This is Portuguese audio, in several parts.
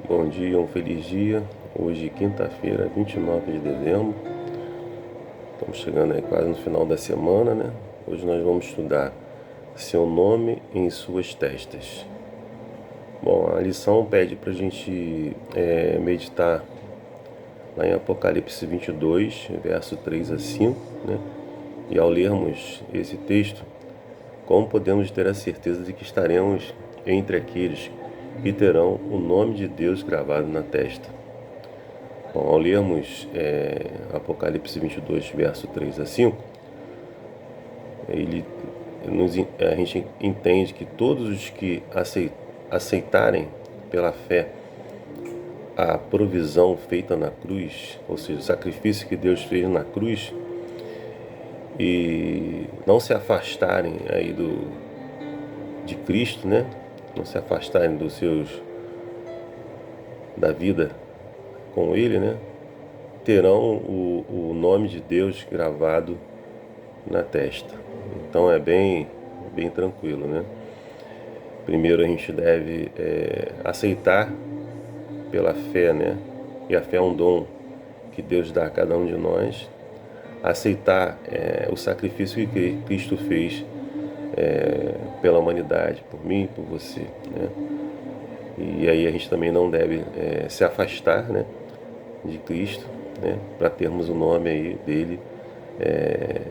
Bom dia, um feliz dia. Hoje, quinta-feira, 29 de dezembro. Estamos chegando aí quase no final da semana, né? Hoje nós vamos estudar seu nome em suas testas. Bom, a lição pede para a gente meditar lá em Apocalipse 22, verso 3 a 5, né? E ao lermos esse texto, como podemos ter a certeza de que estaremos entre aqueles que terão o nome de Deus gravado na testa? Bom, ao lermos Apocalipse 22, verso 3 a 5, a gente entende que todos os que aceitarem pela fé a provisão feita na cruz, ou seja, o sacrifício que Deus fez na cruz, e não se afastarem aí de Cristo, né? Não se afastarem da vida com Ele, né? Terão o nome de Deus gravado na testa. Então é bem tranquilo, né? Primeiro a gente deve aceitar pela fé, né? E a fé é um dom que Deus dá a cada um de nós. Aceitar o sacrifício que Cristo fez pela humanidade, por mim, por você, né? E aí a gente também não deve se afastar, né, de Cristo, né, para termos o nome aí dele,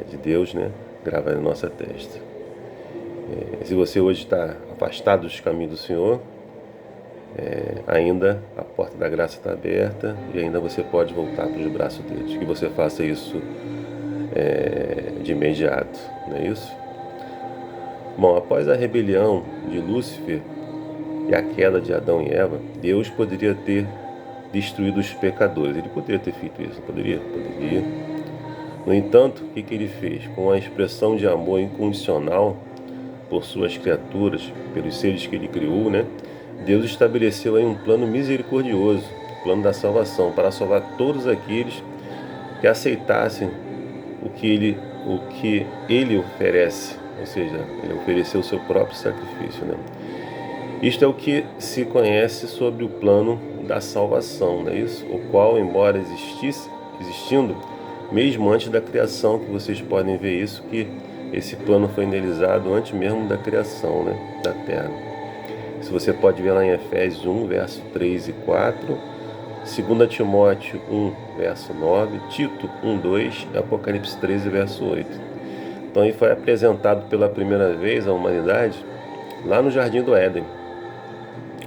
de Deus, né, gravado na nossa testa. Se você hoje está afastado dos caminhos do Senhor, ainda a porta da graça está aberta e ainda você pode voltar para os braços dele. Que você faça isso de imediato, não é isso? Bom, após a rebelião de Lúcifer e a queda de Adão e Eva, Deus poderia ter destruído os pecadores. Ele poderia ter feito isso, não poderia? Poderia. No entanto, o que ele fez? Com a expressão de amor incondicional por suas criaturas, pelos seres que ele criou, né? Deus estabeleceu aí um plano misericordioso, o plano da salvação, para salvar todos aqueles que aceitassem o que ele oferece, ou seja, ele ofereceu o seu próprio sacrifício, né? Isto é o que se conhece sobre o plano da salvação, não é isso? O qual, embora existindo, mesmo antes da criação, que vocês podem ver isso, que esse plano foi idealizado antes mesmo da criação, né, da terra. Isso você pode ver lá em Efésios 1, verso 3 e 4, 2 Timóteo 1, verso 9, Tito 1, 2 e Apocalipse 13, verso 8. Então ele foi apresentado pela primeira vez à humanidade lá no Jardim do Éden,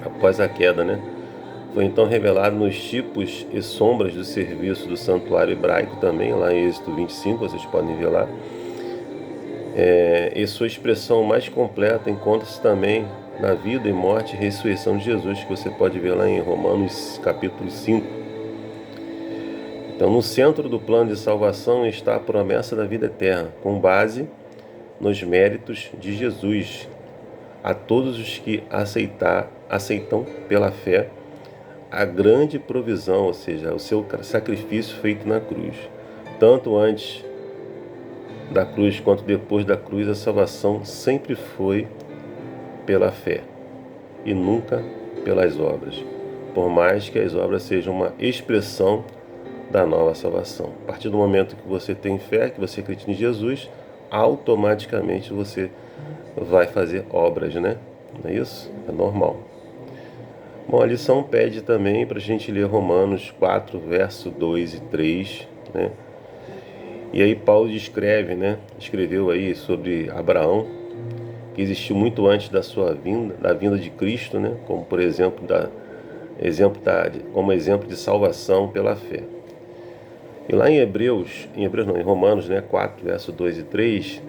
após a queda, né? Foi então revelado nos tipos e sombras do serviço do santuário hebraico também, lá em Êxodo 25, vocês podem ver lá. E sua expressão mais completa encontra-se também na vida e morte e ressurreição de Jesus, que você pode ver lá em Romanos capítulo 5. Então, no centro do plano de salvação está a promessa da vida eterna, com base nos méritos de Jesus, a todos os que aceitam pela fé a grande provisão, ou seja, o seu sacrifício feito na cruz. Tanto antes da cruz quanto depois da cruz, a salvação sempre foi pela fé e nunca pelas obras, por mais que as obras sejam uma expressão da nova salvação. A partir do momento que você tem fé, que você acredita em Jesus, automaticamente você vai fazer obras, né? Não é isso? É normal. Bom, a lição pede também para a gente ler Romanos 4, verso 2 e 3, né? E aí Paulo escreveu aí sobre Abraão, que existiu muito antes da sua vinda, da vinda de Cristo, né? Como por exemplo, como exemplo de salvação pela fé. E lá em Romanos, né, 4, verso 2 e 3,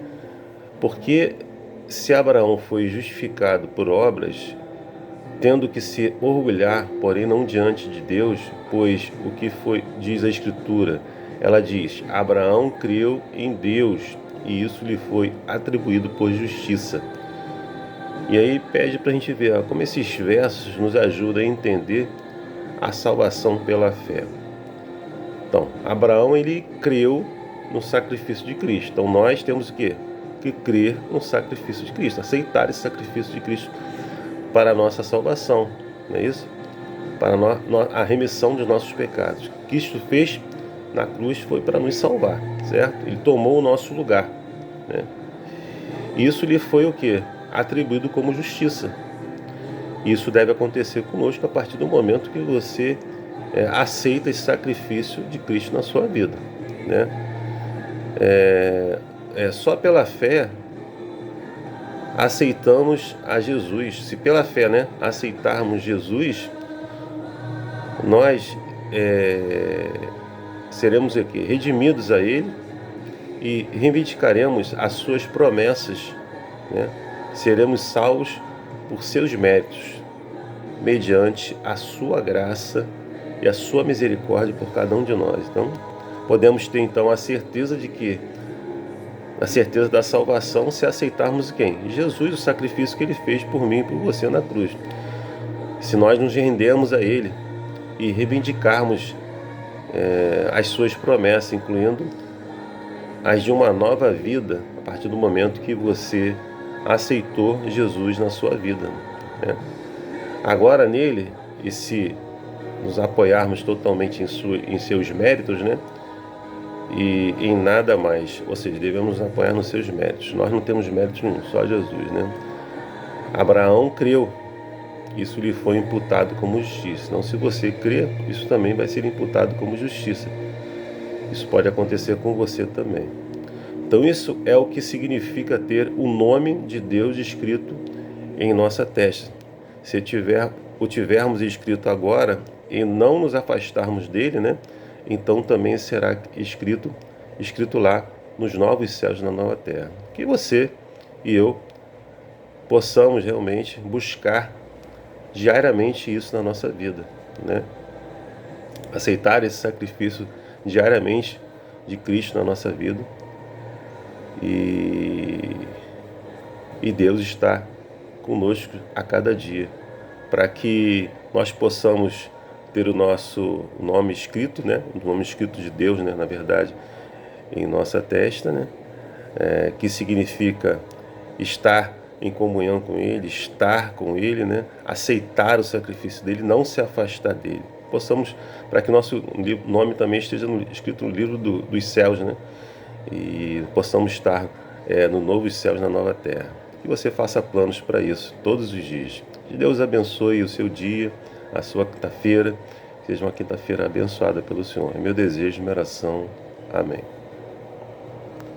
porque se Abraão foi justificado por obras, tendo que se orgulhar, porém não diante de Deus, pois o que diz a Escritura, ela diz, Abraão creu em Deus, e isso lhe foi atribuído por justiça. E aí pede para a gente ver como esses versos nos ajudam a entender a salvação pela fé. Então, Abraão, ele creu no sacrifício de Cristo. Então, nós temos o quê? Que crer no sacrifício de Cristo, aceitar esse sacrifício de Cristo para a nossa salvação, não é isso? para a remissão dos nossos pecados. O que Cristo fez na cruz foi para nos salvar, certo? Ele tomou o nosso lugar, né? Isso lhe foi o quê? Atribuído como justiça. Isso deve acontecer conosco a partir do momento que você aceita esse sacrifício de Cristo na sua vida, né? Só pela fé aceitamos a Jesus. Se pela fé, né, aceitarmos Jesus, nós seremos aqui redimidos a Ele e reivindicaremos as suas promessas, né? Seremos salvos por seus méritos, mediante a sua graça e a sua misericórdia por cada um de nós. Então, podemos ter então a certeza da salvação se aceitarmos quem? Jesus, o sacrifício que Ele fez por mim e por você na cruz. Se nós nos rendermos a Ele e reivindicarmos as suas promessas, incluindo as de uma nova vida, a partir do momento que você aceitou Jesus na sua vida, né? Agora nele, e se nos apoiarmos totalmente em seus méritos, né? E em nada mais, ou seja, devemos nos apoiar nos seus méritos. Nós não temos méritos nenhum, só Jesus, né? Abraão creu, isso lhe foi imputado como justiça. Então, se você crê, isso também vai ser imputado como justiça. Isso pode acontecer com você também. Então, isso é o que significa ter o nome de Deus escrito em nossa testa. Se o tivermos escrito agora e não nos afastarmos dele, né? Então também será escrito lá nos novos céus e na nova terra. Que você e eu possamos realmente buscar diariamente isso na nossa vida, né? Aceitar esse sacrifício diariamente de Cristo na nossa vida. E Deus está conosco a cada dia, para que nós possamos ter o nosso nome escrito, né? O nome escrito de Deus, né? Na verdade, em nossa testa, né? Que significa estar em comunhão com Ele, estar com Ele, né? Aceitar o sacrifício dele, não se afastar dele. Para que nosso nome também esteja escrito no livro dos céus, né? E possamos estar no novos céus, na nova terra. Que você faça planos para isso todos os dias. Que Deus abençoe o seu dia, a sua quinta-feira. Seja uma quinta-feira abençoada pelo Senhor. É meu desejo, minha oração. Amém.